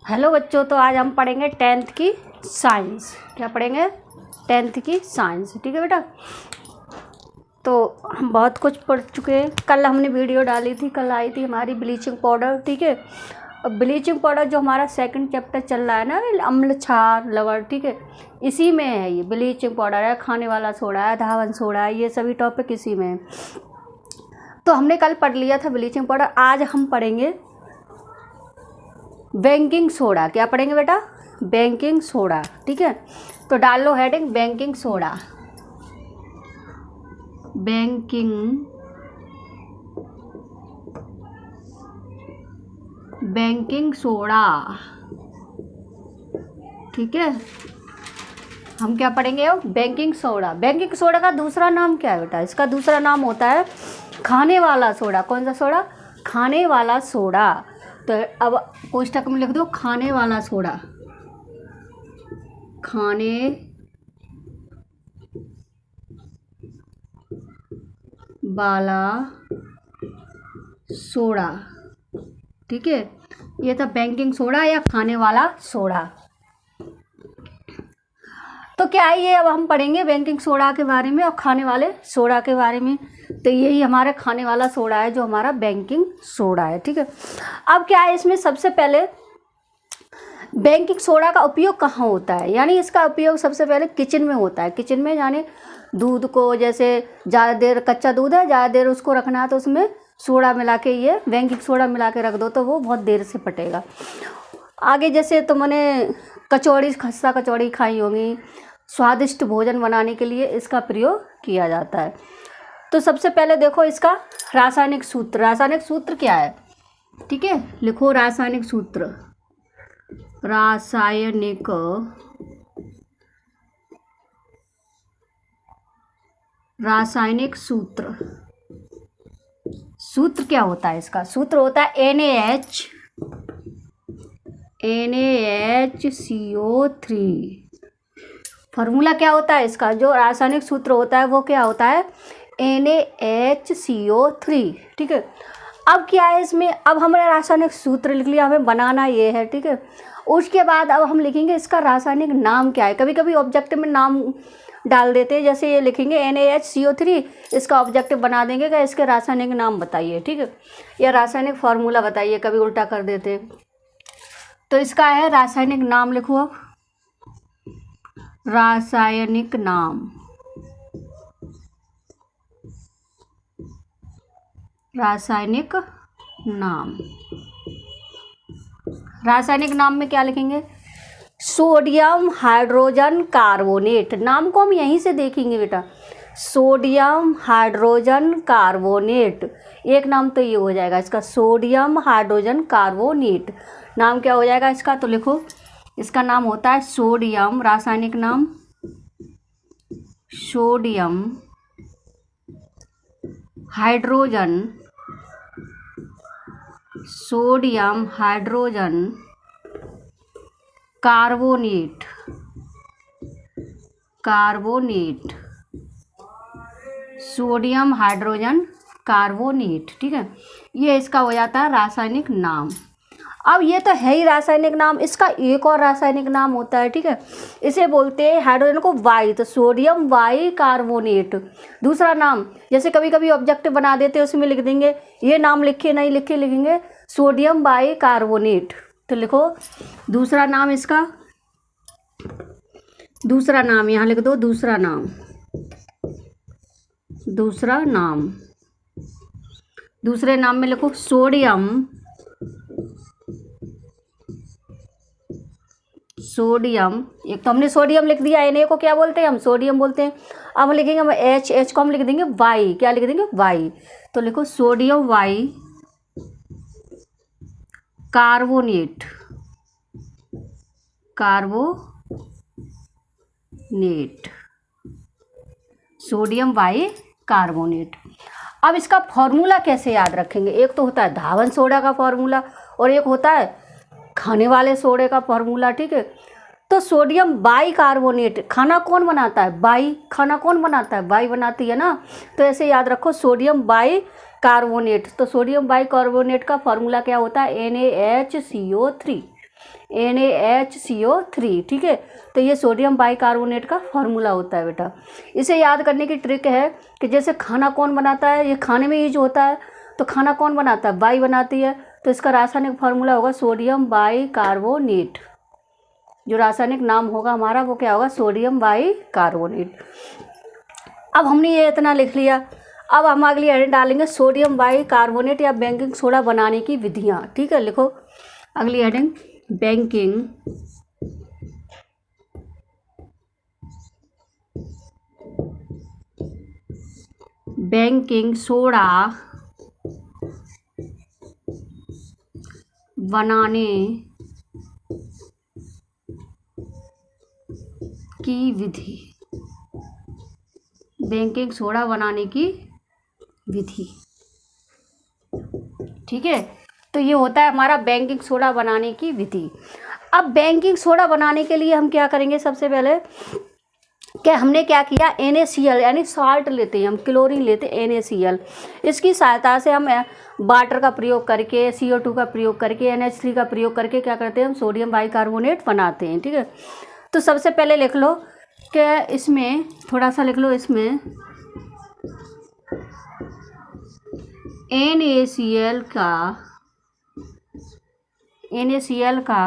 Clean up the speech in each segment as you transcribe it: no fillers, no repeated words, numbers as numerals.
Hello बच्चों, तो आज हम पढ़ेंगे 10th की साइंस। क्या पढ़ेंगे? 10th की साइंस। ठीक है बेटा। तो हम बहुत कुछ पढ़ चुके हैं। कल हमने वीडियो डाली थी, कल आई थी हमारी ब्लीचिंग पाउडर। ठीक है। अब ब्लीचिंग पाउडर जो हमारा सेकंड चैप्टर चल रहा है ना, अम्ल क्षार लवण, ठीक है, इसी में है। ये ब्लीचिंग पाउडर है, खाने वाला सोडा है, धावन सोडा है, ये सभी टॉपिक इसी में है। तो हमने कल पढ़ लिया था ब्लीचिंग पाउडर। आज हम पढ़ेंगे बेकिंग सोडा। क्या पढ़ेंगे बेटा? Baking soda. ठीक है। तो डाल लो heading baking soda. Baking soda. ठीक है। हम क्या पढ़ेंगे अब? Baking soda. बेकिंग सोडा का दूसरा नाम क्या है बेटा? इसका दूसरा नाम होता है खाने वाला सोडा। कौन सा सोडा? खाने वाला सोडा। तो अब कोष्टक में लिख दो खाने वाला सोडा। खाने वाला सोडा। ठीक है। ये था बेकिंग सोडा या खाने वाला सोडा। तो क्या है ये? अब हम पढ़ेंगे बेकिंग सोडा के बारे में और खाने वाले सोडा के बारे में। तो यही हमारा खाने वाला सोडा है जो हमारा बेकिंग सोडा है। ठीक है। अब क्या है इसमें? सबसे पहले बेकिंग सोडा का उपयोग कहाँ होता है? यानी इसका उपयोग सबसे पहले किचन में होता है। किचन में यानी दूध को, जैसे ज़्यादा देर कच्चा दूध है, ज़्यादा देर उसको रखना है तो उसमें सोडा मिला के, ये बेकिंग सोडा मिला के रख दो तो वो बहुत देर से फटेगा। आगे जैसे तुमने कचौड़ी, खस्ता कचौड़ी खाई होगी, स्वादिष्ट भोजन बनाने के लिए इसका प्रयोग किया जाता है। तो सबसे पहले देखो इसका रासायनिक सूत्र। रासायनिक सूत्र क्या है? ठीक है, लिखो रासायनिक सूत्र। रासायनिक सूत्र। सूत्र क्या होता है इसका? सूत्र होता है NaHCO3। फॉर्मूला क्या होता है इसका? जो रासायनिक सूत्र होता है वो क्या होता है? NaHCO3। ठीक है। अब क्या है इसमें? अब हमने रासायनिक सूत्र लिख लिया, हमें बनाना ये है। ठीक है। उसके बाद अब हम लिखेंगे इसका रासायनिक नाम क्या है। कभी कभी ऑब्जेक्टिव में नाम डाल देते हैं, जैसे ये लिखेंगे NaHCO3, इसका ऑब्जेक्टिव बना देंगे कि इसके रासायनिक नाम बताइए। ठीक है। या रासायनिक फार्मूला बताइए, कभी उल्टा कर देते हैं। तो इसका है रासायनिक नाम। लिखो अब रासायनिक नाम। रासायनिक नाम। रासायनिक नाम में क्या लिखेंगे? Sodium hydrogen carbonate. नाम को हम यहीं से देखेंगे बेटा। सोडियम हाइड्रोजन कार्बोनेट, एक नाम तो ये हो जाएगा इसका, सोडियम हाइड्रोजन कार्बोनेट। नाम क्या हो जाएगा इसका? तो लिखो इसका नाम होता है सोडियम। रासायनिक नाम sodium hydrogen, sodium hydrogen carbonate. Sodium hydrogen carbonate. ठीक है। ये इसका हो जाता है रासायनिक नाम। अब ये तो है ही रासायनिक नाम, इसका एक और रासायनिक नाम होता है। ठीक है। इसे बोलते हैं हाइड्रोजन को वाई, तो सोडियम वाई कार्बोनेट। दूसरा नाम जैसे कभी कभी ऑब्जेक्टिव बना देते हैं, उसमें लिख देंगे, ये नाम लिखे नहीं लिखे, लिखेंगे सोडियम वाई कार्बोनेट। तो लिखो दूसरा नाम इसका, दूसरा नाम यहाँ लिख दो। दूसरा नाम दूसरे नाम में लिखो सोडियम एक तो हमने सोडियम लिख दिया, Na को क्या बोलते हैं? हम सोडियम बोलते हैं। अब लिखेंगे हम H को हम लिख देंगे वाई। क्या लिख देंगे? वाई। तो लिखो sodium Y carbonate. Sodium Y carbonate. अब इसका फॉर्मूला कैसे याद रखेंगे? एक तो होता है धावन सोडा का फॉर्मूला और एक होता है खाने वाले सोडे का फॉर्मूला। ठीक है। तो सोडियम बाई कार्बोनेट, खाना कौन बनाता है? बाई। खाना कौन बनाता है? बाई बनाती है ना। तो ऐसे याद रखो सोडियम बाई कार्बोनेट। तो सोडियम बाई कार्बोनेट का फॉर्मूला क्या होता है? NaHCO3। NaHCO3, ठीक है। तो ये सोडियम बाइकार्बोनेट का फॉर्मूला होता है बेटा। इसे याद करने की ट्रिक है कि जैसे खाना कौन बनाता है, ये खाने में यूज होता है, तो खाना कौन बनाता है, बाई बनाती है, तो इसका रासायनिक फार्मूला होगा सोडियम बाइकार्बोनेट। जो रासायनिक नाम होगा हमारा वो क्या होगा, सोडियम बाइकार्बोनेट। अब हमने ये इतना लिख लिया। अब हम अगली हेडिंग डालेंगे सोडियम बाइकार्बोनेट या बेकिंग सोडा बनाने की विधियाँ, ठीक है। लिखो अगली हेडिंग, बेकिंग सोडा बनाने की विधि, बेकिंग सोडा बनाने की विधि, ठीक है। तो ये होता है हमारा बेकिंग सोडा बनाने की विधि। अब बेकिंग सोडा बनाने के लिए हम क्या करेंगे, सबसे पहले क्या हमने क्या किया, NaCl यानी साल्ट लेते हैं हम, क्लोरीन लेते हैं NaCl। इसकी सहायता से हम वाटर का प्रयोग करके, CO2 का प्रयोग करके, NH3 का प्रयोग करके क्या करते हैं, हम सोडियम बाइकार्बोनेट बनाते हैं, ठीक है। तो सबसे पहले लिख लो कि इसमें थोड़ा सा लिख लो, इसमें NaCl का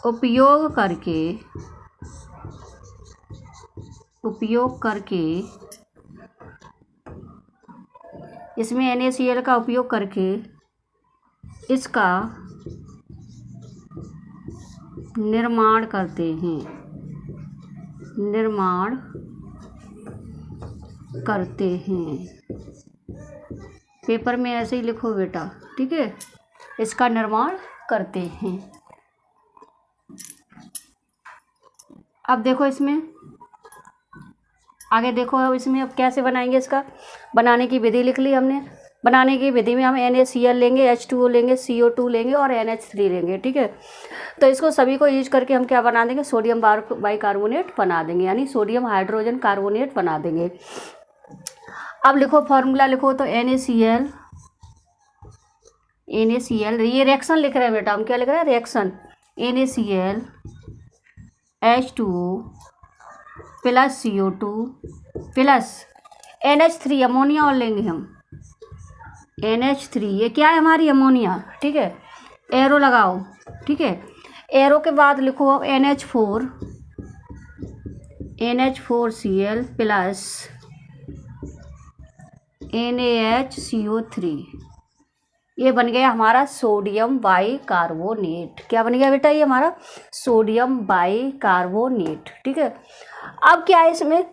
उपयोग करके इसमें NaCl का उपयोग करके इसका निर्माण करते हैं। पेपर में ऐसे ही लिखो बेटा, ठीक है, इसका निर्माण करते हैं। अब देखो इसमें आगे देखो, अब इसमें अब कैसे बनाएंगे, इसका बनाने की विधि लिख ली हमने। बनाने की विधि में हम NaCl लेंगे, H2O लेंगे, CO2 लेंगे और NH3 लेंगे, ठीक है। तो इसको सभी को यूज करके हम क्या बना देंगे, सोडियम बाइकार्बोनेट बना देंगे, यानी सोडियम हाइड्रोजन कार्बोनेट बना देंगे। अब लिखो फॉर्मूला लिखो, तो NaCl, ये रिएक्शन लिख रहे हैं बेटा, हम क्या लिख रहे हैं, reaction. NaCl H2O plus CO2 plus NH3, ammonia और लेंगे हम NH3, ये क्या है हमारी अमोनिया, ठीक है। एरो लगाओ, ठीक है। एरो के बाद लिखो अब NH4Cl प्लस NaHCO3, ये बन गया हमारा सोडियम बाइकार्बोनेट। क्या बन गया बेटा, ये हमारा सोडियम बाइकार्बोनेट, ठीक है। अब क्या है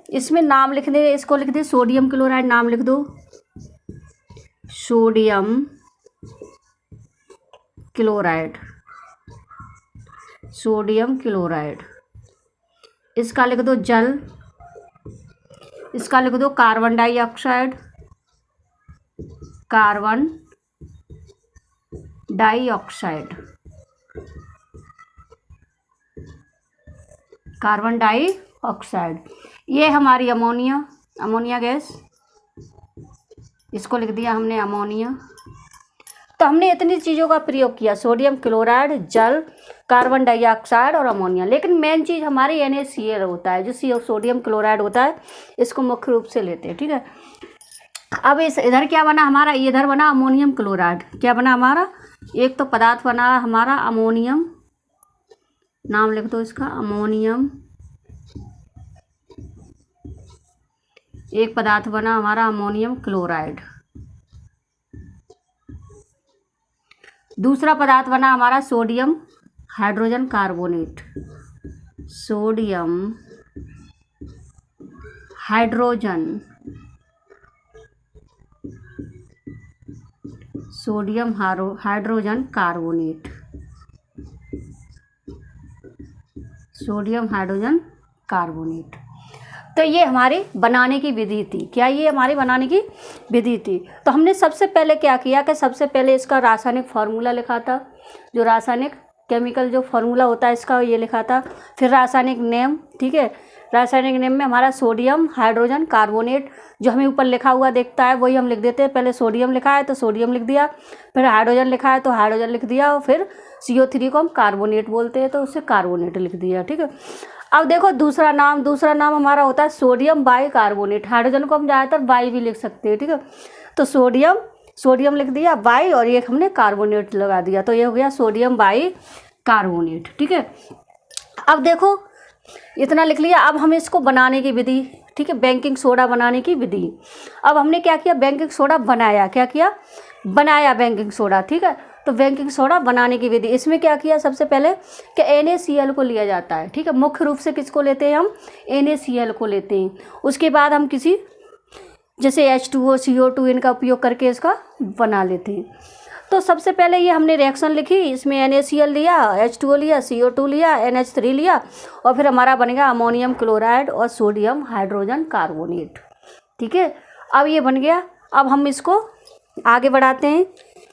इसमें नाम लिख दे, इसको लिख दे सोडियम क्लोराइड, नाम लिख दो सोडियम क्लोराइड, सोडियम क्लोराइड। इसका लिख दो जल, इसका लिख दो carbon dioxide, carbon dioxide, carbon dioxide. ये हमारी अमोनिया, अमोनिया गैस, इसको लिख दिया हमने अमोनिया। तो हमने इतनी चीज़ों का प्रयोग किया, सोडियम क्लोराइड, जल, कार्बन डाइऑक्साइड और अमोनिया। लेकिन मेन चीज़ हमारी NaCl होता है, जो सोडियम क्लोराइड होता है, इसको मुख्य रूप से लेते हैं, ठीक है। अब इधर क्या बना हमारा, इधर बना अमोनियम क्लोराइड। क्या बना हमारा, एक तो पदार्थ बना हमारा अमोनियम, नाम लिख दो इसका अमोनियम। एक पदार्थ बना हमारा अमोनियम क्लोराइड। दूसरा पदार्थ बना हमारा sodium hydrogen carbonate, sodium hydrogen, sodium hydrogen carbonate, sodium hydrogen carbonate. तो ये हमारी बनाने की विधि थी। क्या ये हमारी बनाने की विधि थी? तो हमने सबसे पहले क्या किया कि सबसे पहले इसका रासायनिक फार्मूला लिखा था, जो रासायनिक केमिकल जो फार्मूला होता है इसका ये लिखा था। फिर रासायनिक नेम, ठीक है, रासायनिक नेम में हमारा सोडियम हाइड्रोजन कार्बोनेट, जो हमें ऊपर लिखा हुआ देखता है वही हम लिख देते हैं। पहले सोडियम लिखा है तो सोडियम लिख दिया, फिर हाइड्रोजन लिखा है तो हाइड्रोजन लिख दिया, और फिर CO3 को हम कार्बोनेट बोलते हैं तो उसे कार्बोनेट लिख दिया, ठीक है। अब देखो दूसरा नाम हमारा होता है सोडियम बाई कार्बोनेट। हाइड्रोजन को हम ज़्यादातर बाई भी लिख सकते हैं, ठीक है। तो सोडियम लिख दिया बाई, और एक हमने कार्बोनेट लगा दिया, तो ये हो गया सोडियम बाई कार्बोनेट, ठीक है। अब देखो इतना लिख लिया। अब हमें इसको बनाने की विधि, ठीक है, बेकिंग सोडा बनाने की विधि। अब हमने क्या किया, बेकिंग सोडा बनाया, क्या किया, बनाया बेकिंग सोडा, ठीक है। तो बेकिंग सोडा बनाने की विधि, इसमें क्या किया, सबसे पहले कि NaCl को लिया जाता है, ठीक है। मुख्य रूप से किसको लेते हैं हम, NaCl को लेते हैं। उसके बाद हम किसी जैसे H2O CO2 इनका उपयोग करके इसका बना लेते हैं। तो सबसे पहले ये हमने रिएक्शन लिखी, इसमें NaCl लिया, H2O लिया, CO2 लिया, NH3 लिया, और फिर हमारा बनेगा अमोनियम क्लोराइड और सोडियम हाइड्रोजन कार्बोनेट, ठीक है। अब ये बन गया। अब हम इसको आगे बढ़ाते हैं,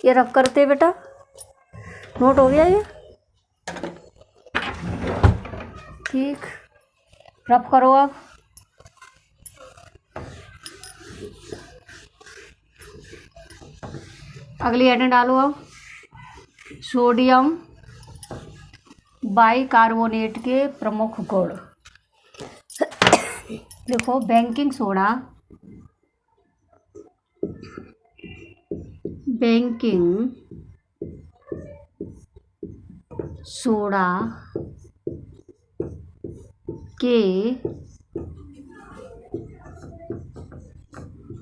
ये रफ करते हैं बेटा, नोट हो गया ये, ठीक, रफ करो। अब अगली हेडिंग डालो। अब सोडियम बाई कार्बोनेट के प्रमुख गुण। देखो बेकिंग सोडा के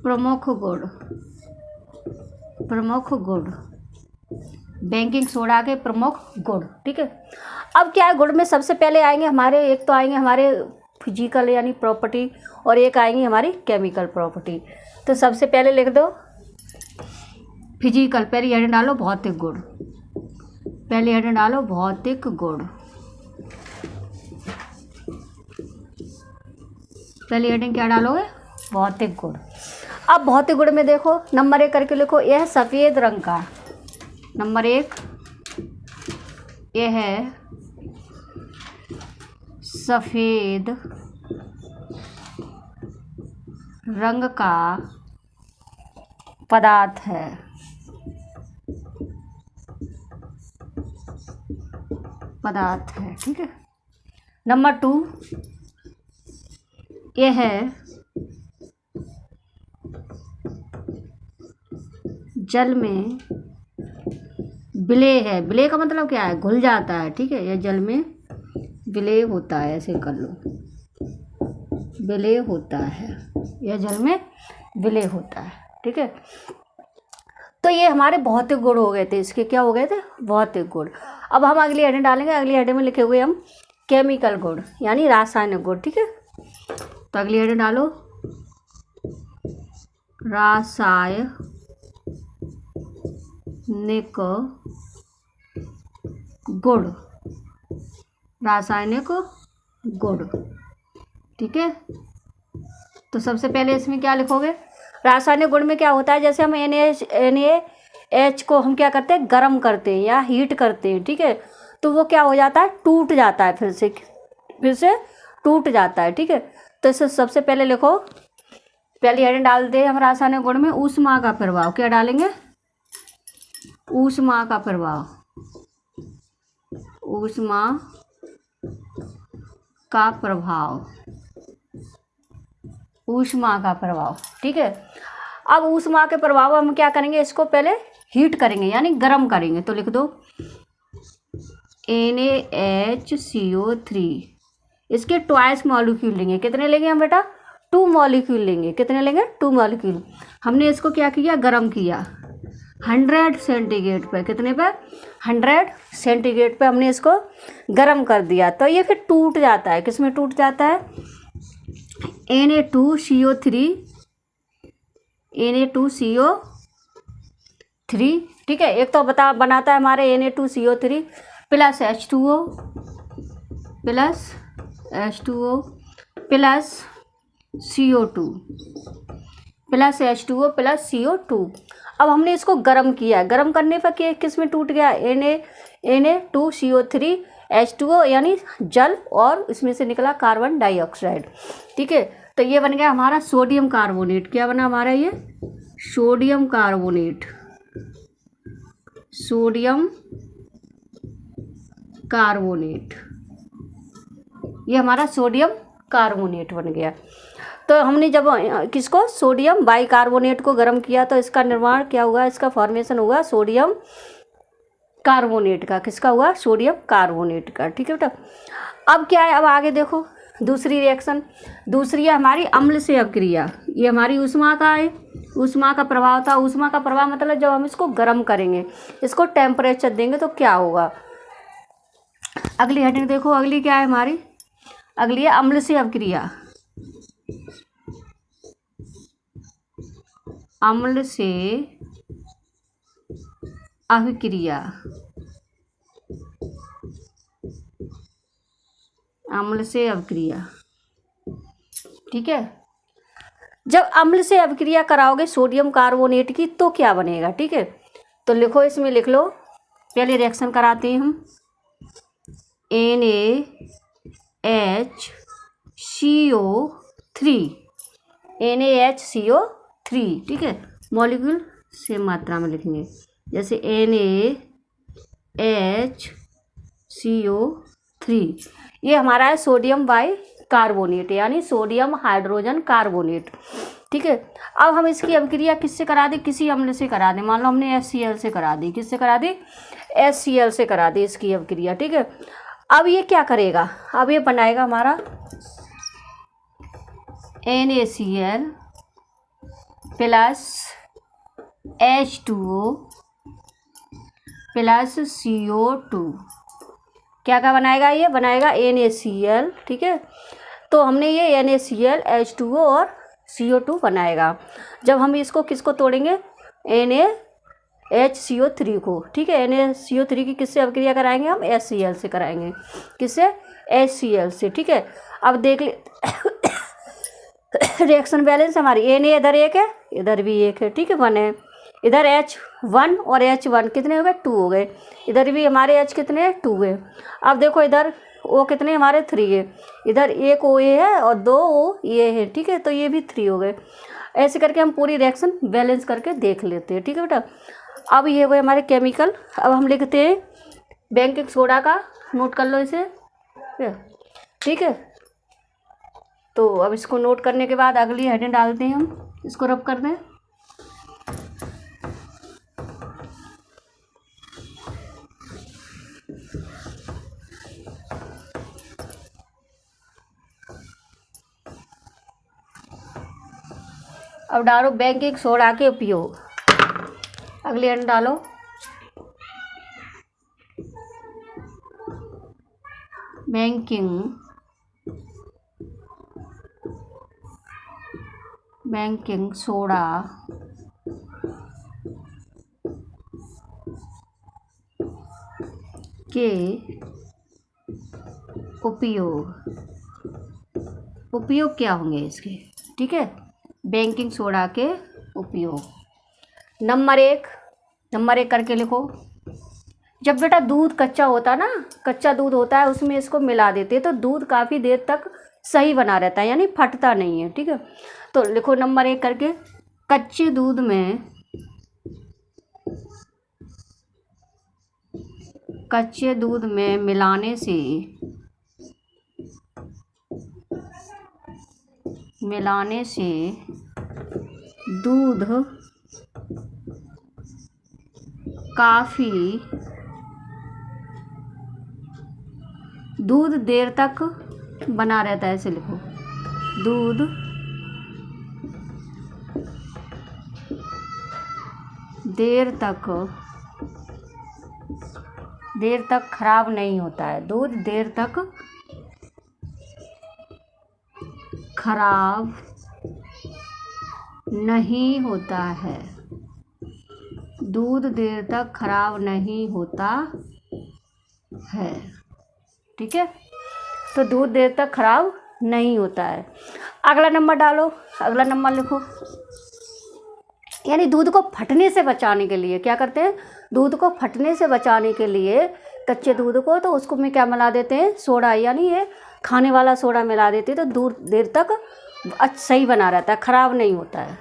प्रमुख गुण, बेकिंग सोडा के प्रमुख गुण, ठीक है। अब क्या है, गुण में सबसे पहले आएंगे हमारे, एक तो आएंगे हमारे फिजिकल यानी प्रॉपर्टी, और एक आएंगी हमारी केमिकल प्रॉपर्टी। तो सबसे पहले लिख दो फिजिकल, पहली हेडिंग डालो भौतिक गुण, पहली हेडिंग डालो भौतिक गुण, पहली हेडिंग क्या डालोगे, भौतिक गुण। अब भौतिक गुण में देखो नंबर 1 करके लिखो, यह सफ़ेद रंग का, नंबर 1 यह है सफ़ेद रंग का पदार्थ है, ठीक है। नंबर 2 यह है जल में विलय है, विलय का मतलब क्या है, घुल जाता है, ठीक है। यह जल में विलय होता है, ऐसे कर लो, विलय होता है, यह जल में विलय होता है, ठीक है। तो ये हमारे भौतिक गुण हो गए थे, इसके क्या हो गए थे, भौतिक गुण। अब हम अगली हेडिंग डालेंगे, अगली हेडिंग में लिखे हुए हम केमिकल गुण यानी रासायनिक गुण, ठीक है। तो अगली हेडिंग डालो रासायनिक गुण, रासायनिक गुण, ठीक है। तो सबसे पहले इसमें क्या लिखोगे, रासायनिक गुण में क्या होता है, जैसे हम NaH को हम क्या करते हैं, गर्म करते हैं या हीट करते हैं, ठीक है। तो वो क्या हो जाता है, टूट जाता है, फिर से टूट जाता है, ठीक है। तो इसे सबसे पहले लिखो, पहली हेडिंग डालते हैं हम रासायनिक गुण में ऊष्मा का प्रभाव, क्या डालेंगे, ऊष्मा का प्रभाव, ऊष्मा का प्रभाव, ऊष्मा का प्रभाव, ठीक है। अब ऊष्मा के प्रभाव हम क्या करेंगे, इसको पहले हीट करेंगे यानी गर्म करेंगे। तो लिख दो NaHCO3, इसके ट्वाइस मॉलिक्यूल लेंगे, कितने लेंगे हम बेटा, 2 मॉलिक्यूल लेंगे, कितने लेंगे, 2 मॉलिक्यूल। हमने इसको क्या किया, गर्म किया 100 सेंटीग्रेड पे, कितने पे, 100 सेंटीग्रेड पे हमने इसको गर्म कर दिया। तो ये फिर टूट जाता है, किस में टूट जाता है, Na2CO3, ठीक है। एक तो बनाता है हमारे Na2CO3 plus H2O plus CO2 plus H2O plus CO2। अब हमने इसको गर्म किया, गर्म करने पर किस में टूट गया, Na2CO3 H2O यानी जल, और इसमें से निकला कार्बन डाइऑक्साइड। ठीक है, तो ये बन गया हमारा सोडियम कार्बोनेट। क्या बना हमारा ये? Sodium carbonate. सोडियम कार्बोनेट, ये हमारा सोडियम कार्बोनेट बन गया। तो हमने जब किसको, सोडियम बाइकार्बोनेट को गर्म किया तो इसका निर्माण क्या हुआ, इसका फॉर्मेशन हुआ सोडियम कार्बोनेट का। किसका हुआ? सोडियम कार्बोनेट का। ठीक है बेटा, अब क्या है, अब आगे देखो दूसरी रिएक्शन। दूसरी है हमारी अम्ल से अभिक्रिया। ये हमारी ऊष्मा का है, ऊष्मा का प्रभाव था। ऊष्मा का प्रभाव मतलब जब हम इसको गर्म करेंगे, इसको टेम्परेचर देंगे तो क्या होगा। अगली हेडिंग देखो, अगली क्या है हमारी, अगली है अम्ल से अभिक्रिया। अम्ल से अभिक्रिया, अम्ल से अभिक्रिया। ठीक है, जब अम्ल से अभिक्रिया कराओगे सोडियम कार्बोनेट की तो क्या बनेगा। ठीक है, तो लिखो, इसमें लिख लो, पहले रिएक्शन कराते हैं हम। NaHCO3, NaHCO3। ठीक है, मॉलिक्यूल सेम मात्रा में लिखेंगे, जैसे NaHCO3, ये हमारा है सोडियम बाइकार्बोनेट यानी सोडियम हाइड्रोजन कार्बोनेट। ठीक है, अब हम इसकी अभिक्रिया किससे करा दें, किसी अम्ल से करा दें। मान लो हमने HCl से करा दी। किससे करा दी? HCl से करा दी इसकी अभिक्रिया। ठीक है, अब ये क्या करेगा, अब ये बनाएगा हमारा NaCl plus H2O plus CO2। क्या क्या बनाएगा, ये बनाएगा NaCl। ठीक है, तो हमने ये NaCl H2O और CO2 बनाएगा। जब हम इसको किसको तोड़ेंगे, NaHCO3 को। ठीक है, NaCO3 की किससे अभिक्रिया कराएंगे हम, HCl से कराएंगे। किससे? HCl से। ठीक है, अब देख ले रिएक्शन बैलेंस हमारी, Na इधर एक है, इधर भी एक है। ठीक है, 1 है। इधर H1 और H1 कितने हो गए, 2 हो गए। इधर भी हमारे H कितने हैं, 2 है। अब देखो इधर O कितने हमारे, 3 है। इधर एक OA है और 2 OA है। ठीक है, तो ये भी 3 हो गए। ऐसे करके हम पूरी रिएक्शन बैलेंस करके देख लेते हैं। ठीक है बेटा, अब ये हुए हमारे केमिकल। अब हम लिखते हैं बेकिंग सोडा का, नोट कर लो इसे। ठीक है, तो अब इसको नोट करने के बाद अगली हेडिंग डालते हैं हम, इसको रब कर दें। अब डालो बेकिंग सोडा के उपयोग। अगली हेडिंग डालो बेकिंग सोडा के उपयोग क्या होंगे इसके। ठीक है, बेकिंग सोडा के उपयोग। नंबर एक करके लिखो। जब बेटा दूध कच्चा होता ना, कच्चा दूध होता है, उसमें इसको मिला देते तो दूध काफ़ी देर तक सही बना रहता है, यानी फटता नहीं है। ठीक है, तो लिखो नंबर 1 करके, कच्चे दूध में मिलाने से दूध देर तक बना रहता है। ऐसे लिखो, दूध देर तक खराब नहीं होता है। दूध देर तक खराब नहीं होता है। दूध देर तक खराब नहीं होता है। ठीक है, तो दूध देर तक खराब नहीं होता है। अगला नंबर डालो, अगला नंबर लिखो। यानी दूध को फटने से बचाने के लिए क्या करते हैं, दूध को फटने से बचाने के लिए कच्चे दूध को, तो उसको में क्या मिला देते हैं, सोडा, यानी ये खाने वाला सोडा मिला देते हैं, तो दूर देर तक सही बना रहता है, ख़राब नहीं होता है।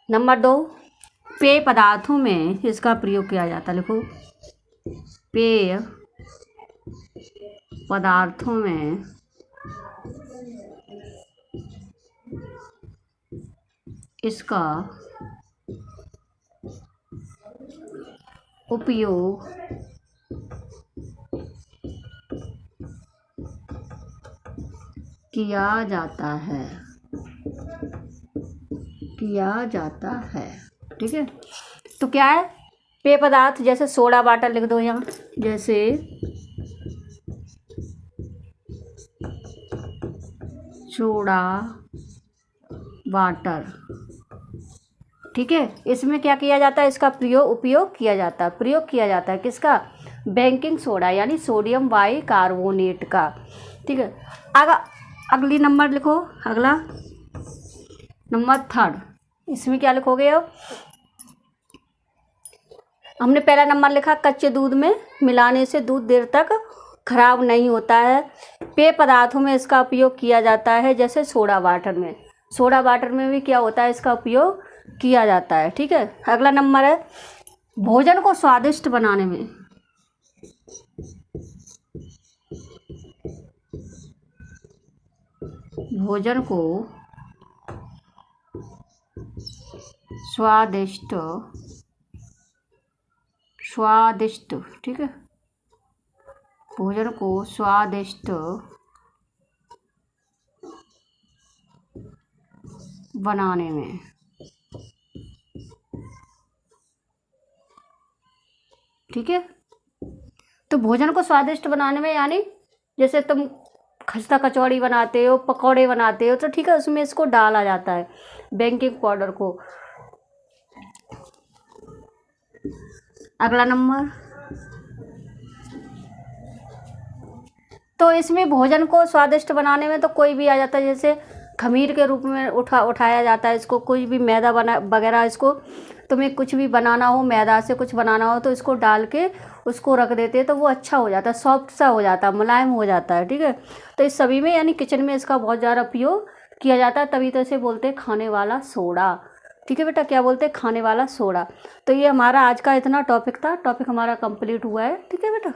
नंबर 2, पेय पदार्थों में इसका प्रयोग किया जाता है। लिखो, पेय पदार्थों में इसका उपयोग किया जाता है, ठीक है। तो क्या है, पेय पदार्थ जैसे सोडा वाटर लिख दो यहाँ, जैसे सोडा वाटर, ठीक है। इसमें क्या किया जाता है, इसका उपयोग किया जाता है किसका, बेकिंग सोडा यानी सोडियम बाइकार्बोनेट का, ठीक है। अगली नंबर लिखो, अगला नंबर 3, इसमें क्या लिखोगे अब, हमने पहला नंबर लिखा, कच्चे दूध में मिलाने से दूध देर तक खराब नहीं होता है। पेय पदार्थों में इसका उपयोग किया जाता है, जैसे सोडा वाटर में भी क्या होता है, इसका उपयोग किया जाता है, ठीक है। अगला नंबर है, भोजन को स्वादिष्ट बनाने में स्वादिष्ट, ठीक है, भोजन को स्वादिष्ट बनाने में, ठीक है। तो भोजन को स्वादिष्ट बनाने में यानी जैसे तुम खस्ता कचौड़ी बनाते हो, पकौड़े बनाते हो, तो ठीक है, उसमें इसको डाला जाता है, बेकिंग पाउडर को। अगला नंबर, तो इसमें भोजन को स्वादिष्ट बनाने में तो कोई भी आ जाता है, जैसे खमीर के रूप में उठाया जाता है इसको, कोई भी मैदा बना वगैरह, इसको तुम्हें कुछ भी बनाना हो, मैदा से कुछ बनाना हो, तो इसको डाल के उसको रख देते हैं, तो वो अच्छा हो जाता है, सॉफ्ट सा हो जाता है, मुलायम हो जाता है, ठीक है। तो इस सभी में यानी किचन में इसका बहुत ज़्यादा उपयोग किया जाता है, तभी तो इसे बोलते हैं खाने वाला सोडा, ठीक है बेटा, क्या बोलते हैं, खाने वाला सोडा। तो ये हमारा आज का इतना टॉपिक था, टॉपिक हमारा कंप्लीट हुआ है, ठीक है बेटा।